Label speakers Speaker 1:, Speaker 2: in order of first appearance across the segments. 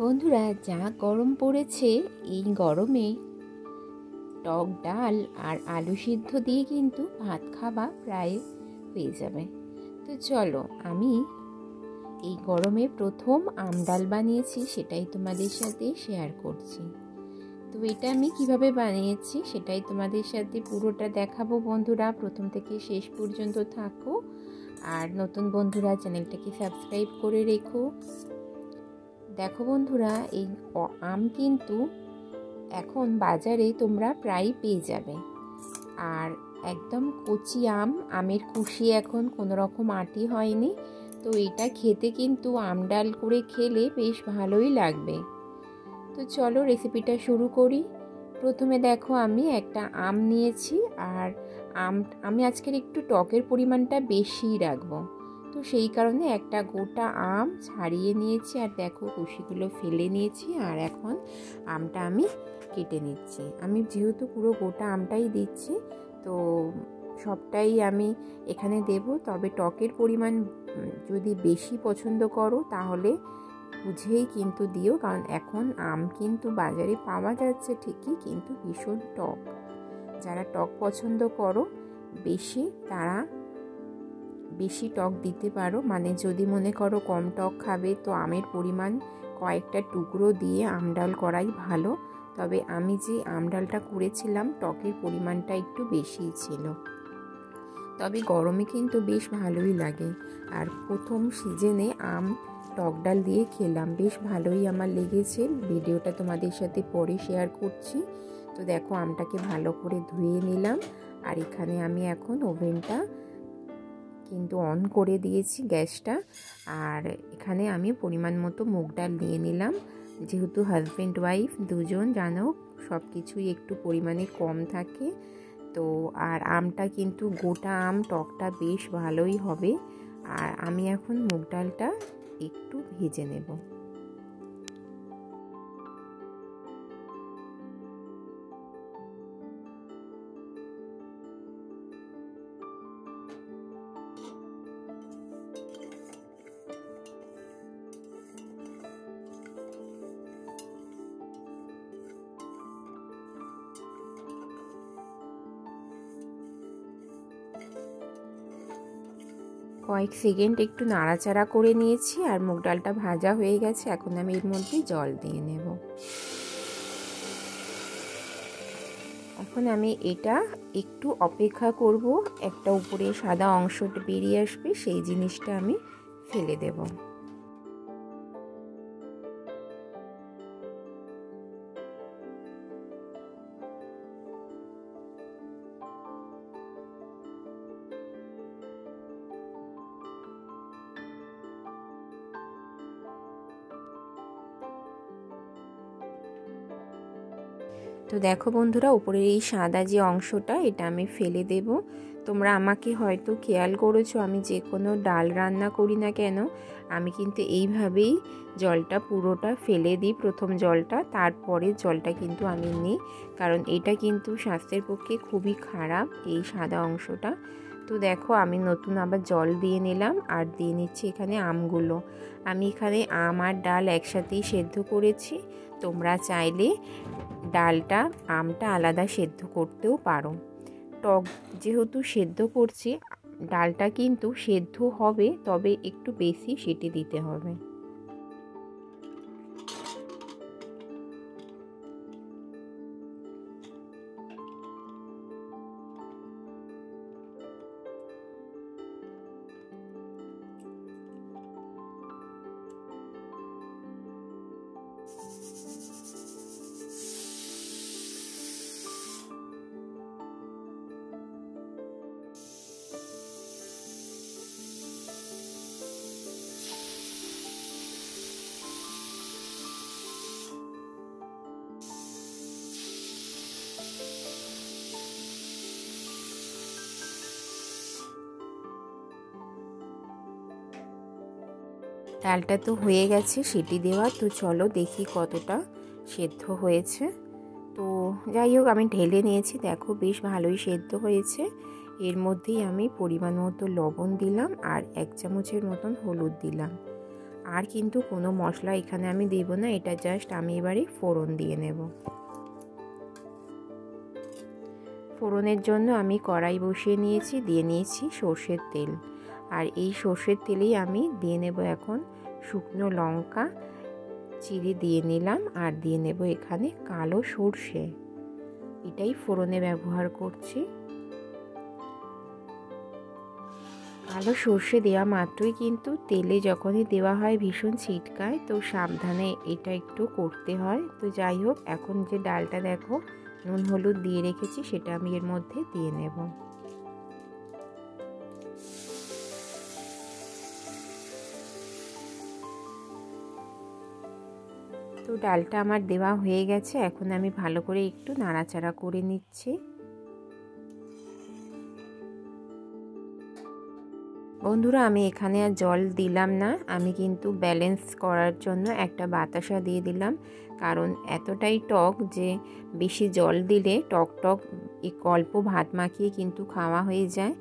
Speaker 1: বন্ধুরা, যা গরম পড়েছে এই গরমে টক ডাল আর আলু সিদ্ধ দিয়ে কিন্তু ভাত খাওয়া প্রায় হয়ে যাবে। তো চলো, আমি এই গরমে প্রথম আম ডাল বানিয়েছি, সেটাই তোমাদের সাথে শেয়ার করছি। তো এটা আমি কিভাবে বানিয়েছি সেটাই তোমাদের সাথে পুরোটা দেখাবো। বন্ধুরা, প্রথম থেকে শেষ পর্যন্ত থাকো, আর নতুন বন্ধুরা চ্যানেলটাকে সাবস্ক্রাইব করে রেখো। দেখো বন্ধুরা, এই আম কিন্তু এখন বাজারে তোমরা প্রায় পেয়ে যাবে, আর একদম কচি আম, আমের কুশি এখন কোনো রকম আটি হয়নি। তো এটা খেতে কিন্তু আম ডাল করে খেলে বেশ ভালোই লাগবে। তো চলো রেসিপিটা শুরু করি। প্রথমে দেখো, আমি একটা আম নিয়েছি, আর আমি আজকের একটু টকের পরিমাণটা বেশি রাখবো, তো সেই কারণে একটা গোটা আম ছাড়িয়ে নিয়েছি, আর দেখো কুশিগুলো ফেলে নিয়েছি। আর এখন আমটা আমি কেটে নিচ্ছি। আমি যেহেতু পুরো গোটা আমটাই দিচ্ছি, তো সবটাই আমি এখানে দেব। তবে টকের পরিমাণ যদি বেশি পছন্দ করো তাহলে বুঝেই কিন্তু দিও, কারণ এখন আম কিন্তু বাজারে পাওয়া যাচ্ছে ঠিকই, কিন্তু ভীষণ টক। যারা টক পছন্দ করো বেশি, তারা বেশি টক দিতে পারো। মানে যদি মনে করো কম টক খাবে, তো আমের পরিমাণ কয়েকটা টুকরো দিয়ে আম ডাল করাই ভালো। তবে আমি যে আম ডালটা করেছিলাম টকের পরিমাণটা একটু বেশিই ছিল। তবে গরমে কিন্তু বেশ ভালোই লাগে, আর প্রথম সিজনে আম টক ডাল দিয়ে খেলাম, বেশ ভালোই আমার লেগেছে। ভিডিওটা তোমাদের সাথে পরে শেয়ার করছি। তো দেখো, আমটাকে ভালো করে ধুয়ে নিলাম, আর এখানে আমি এখন ওভেনটা কিন্তু অন করে দিয়েছি, গ্যাসটা। আর এখানে আমি পরিমাণ মতো মুগ ডাল নিয়ে নিলাম। যেহেতু হাজব্যান্ড ওয়াইফ দুজন, জানো সব কিছুই একটু পরিমাণে কম থাকে। তো আর আমটা কিন্তু গোটা আম, টকটা বেশ ভালোই হবে। আর আমি এখন মুগ ডালটা একটু ভেজে নেব। কয়েক সেকেন্ড একটু নাড়াচাড়া করে নিয়েছি, আর মুগ ডালটা ভাজা হয়ে গেছে। এখন আমি এর মধ্যে জল দিয়ে নেব। এখন আমি এটা একটু অপেক্ষা করব, একটা উপরে সাদা অংশটা বেরিয়ে আসবে, সেই জিনিসটা আমি ফেলে দেব। তো দেখো বন্ধুরা, উপরের এই সাদা যে অংশটা, এটা আমি ফেলে দেব। তোমরা আমাকে হয়তো খেয়াল করেছো, আমি যে কোনো ডাল রান্না করি না কেন, আমি কিন্তু এইভাবেই জলটা পুরোটা ফেলে দিই। প্রথম জলটা, তারপরে জলটা কিন্তু আমি নিই, কারণ এটা কিন্তু স্বাস্থ্যের পক্ষে খুবই খারাপ, এই সাদা অংশটা। তো দেখো, আমি নতুন আবার জল দিয়ে নিলাম, আর দিয়ে নিচ্ছি এখানে আমগুলো। আমি এখানে আম আর ডাল একসাথেই সেদ্ধ করেছি। তোমরা চাইলে ডালটা আমটা আলাদা সেদ্ধ করতেও পারো। টক যেহেতু সেদ্ধ করছি, ডালটা কিন্তু সেদ্ধ হবে, তবে একটু বেশি সিটি দিতে হবে। ডালটা তো হয়ে গেছে সিটি দেওয়া। তো চলো দেখি কতটা সেদ্ধ হয়েছে। তো যাই হোক, আমি ঢেলে নিয়েছি। দেখো বেশ ভালোই সেদ্ধ হয়েছে। এর মধ্যেই আমি পরিমাণ মতো লবণ দিলাম, আর 1 চামচের মতন হলুদ দিলাম। আর কিন্তু কোনো মশলা এখানে আমি দেব না, এটা জাস্ট আমি এবারে ফোড়ন দিয়ে নেব। ফোড়নের জন্য আমি কড়াই বসিয়ে নিয়েছি, দিয়ে নিয়েছি সর্ষের তেল। আর এই সর্ষের তেলেই আমি দিয়ে নেব এখন শুকনো লঙ্কা চিড়ে দিয়ে নিলাম, আর দিয়ে নেব এখানে কালো সর্ষে, এটাই ফোড়নে ব্যবহার করছি। কালো সর্ষে দেওয়া মাত্রই কিন্তু তেলে যখনই দেওয়া হয় ভীষণ ছিটকায়, তো সাবধানে এটা একটু করতে হয়। তো যাই হোক, এখন যে ডালটা দেখো নুন হলুদ দিয়ে রেখেছি সেটা আমি এর মধ্যে দিয়ে নেব। তো ডালটা আমার দেওয়া হয়ে গেছে, এখন আমি ভালো করে একটু নাড়াচাড়া করে নিচ্ছি। বন্ধুরা, আমি এখানে আর জল দিলাম না, আমি কিন্তু ব্যালেন্স করার জন্য একটা বাতাসা দিয়ে দিলাম, কারণ এতটাই টক যে বেশি জল দিলে টক টক অল্প ভাত মাখিয়ে কিন্তু খাওয়া হয়ে যায়।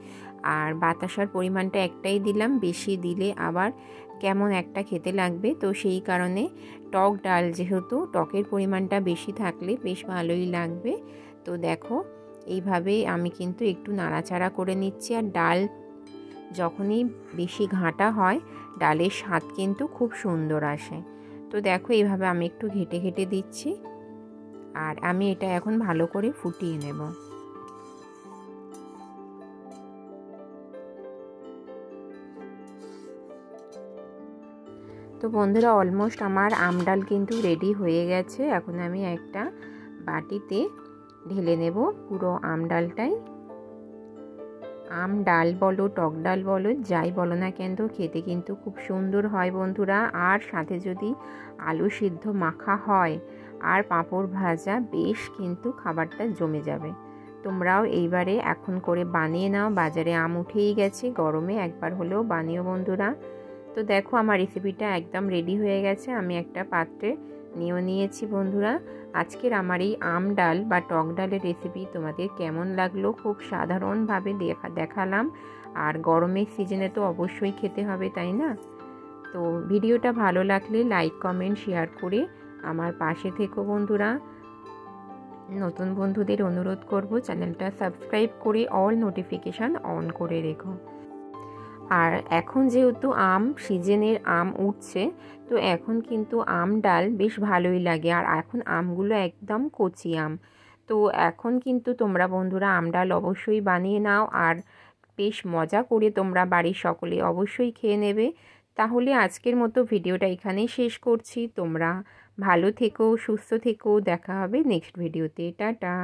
Speaker 1: আর বাতাসার পরিমাণটা একটাই দিলাম, বেশি দিলে আবার কেমন একটা খেতে লাগবে, তো সেই কারণে টক ডাল যেহেতু টকের পরিমাণটা বেশি থাকলে বেশ ভালোই লাগবে। তো দেখো এইভাবে আমি কিন্তু একটু নাড়াচাড়া করে নিচ্ছি। আর ডাল যখনই বেশি ঘাঁটা হয় ডালের স্বাদ কিন্তু খুব সুন্দর আসে। তো দেখো এইভাবে আমি একটু ঘেটে ঘেটে দিচ্ছি, আর আমি এটা এখন ভালো করে ফুটিয়ে নেব। তো বন্ধুরা, অলমোস্ট আমার আম ডাল কিন্তু রেডি হয়ে গেছে। এখন আমি একটা বাটিতে ঢেলে নেব পুরো আম ডালটাই। আম ডাল বলো টক ডাল বলো যাই বলো না কেন, খেতে কিন্তু খুব সুন্দর হয় বন্ধুরা। আর সাথে যদি আলু সিদ্ধ মাখা হয় আর পাঁপড় ভাজা, বেশ কিন্তু খাবারটা জমে যাবে। তোমরাও এইবারে এখন করে বানিয়ে নাও, বাজারে আম উঠেই গেছে, গরমে একবার হলেও বানিও বন্ধুরা। তো দেখো আমার রেসিপিটা একদম রেডি হয়ে গেছে, আমি একটা পাত্রে নিয়েছি বন্ধুরা। আজকের আমার এই আম ডাল বা টক ডালের রেসিপি তোমাদের কেমন লাগলো? খুব সাধারণভাবে দেখালাম, আর গরমের সিজনে তো অবশ্যই খেতে হবে, তাই না? তো ভিডিওটা ভালো লাগলে লাইক কমেন্ট শেয়ার করে আমার পাশে থেকো বন্ধুরা। নতুন বন্ধুদের অনুরোধ করব চ্যানেলটা সাবস্ক্রাইব করে অল নোটিফিকেশান অন করে রেখো। আর এখন যেহেতু আম সিজনের আম উঠছে, তো এখন কিন্তু আম ডাল বেশ ভালোই লাগে। আর এখন আমগুলো একদম কচি আম, তো এখন কিন্তু তোমরা বন্ধুরা আম ডাল অবশ্যই বানিয়ে নাও, আর বেশ মজা করে তোমরা বাড়ির সকলে অবশ্যই খেয়ে নেবে। তাহলে আজকের মতো ভিডিওটা এখানেই শেষ করছি। তোমরা ভালো থেকো, সুস্থ থেকো, দেখা হবে নেক্সট ভিডিওতে। টাটা।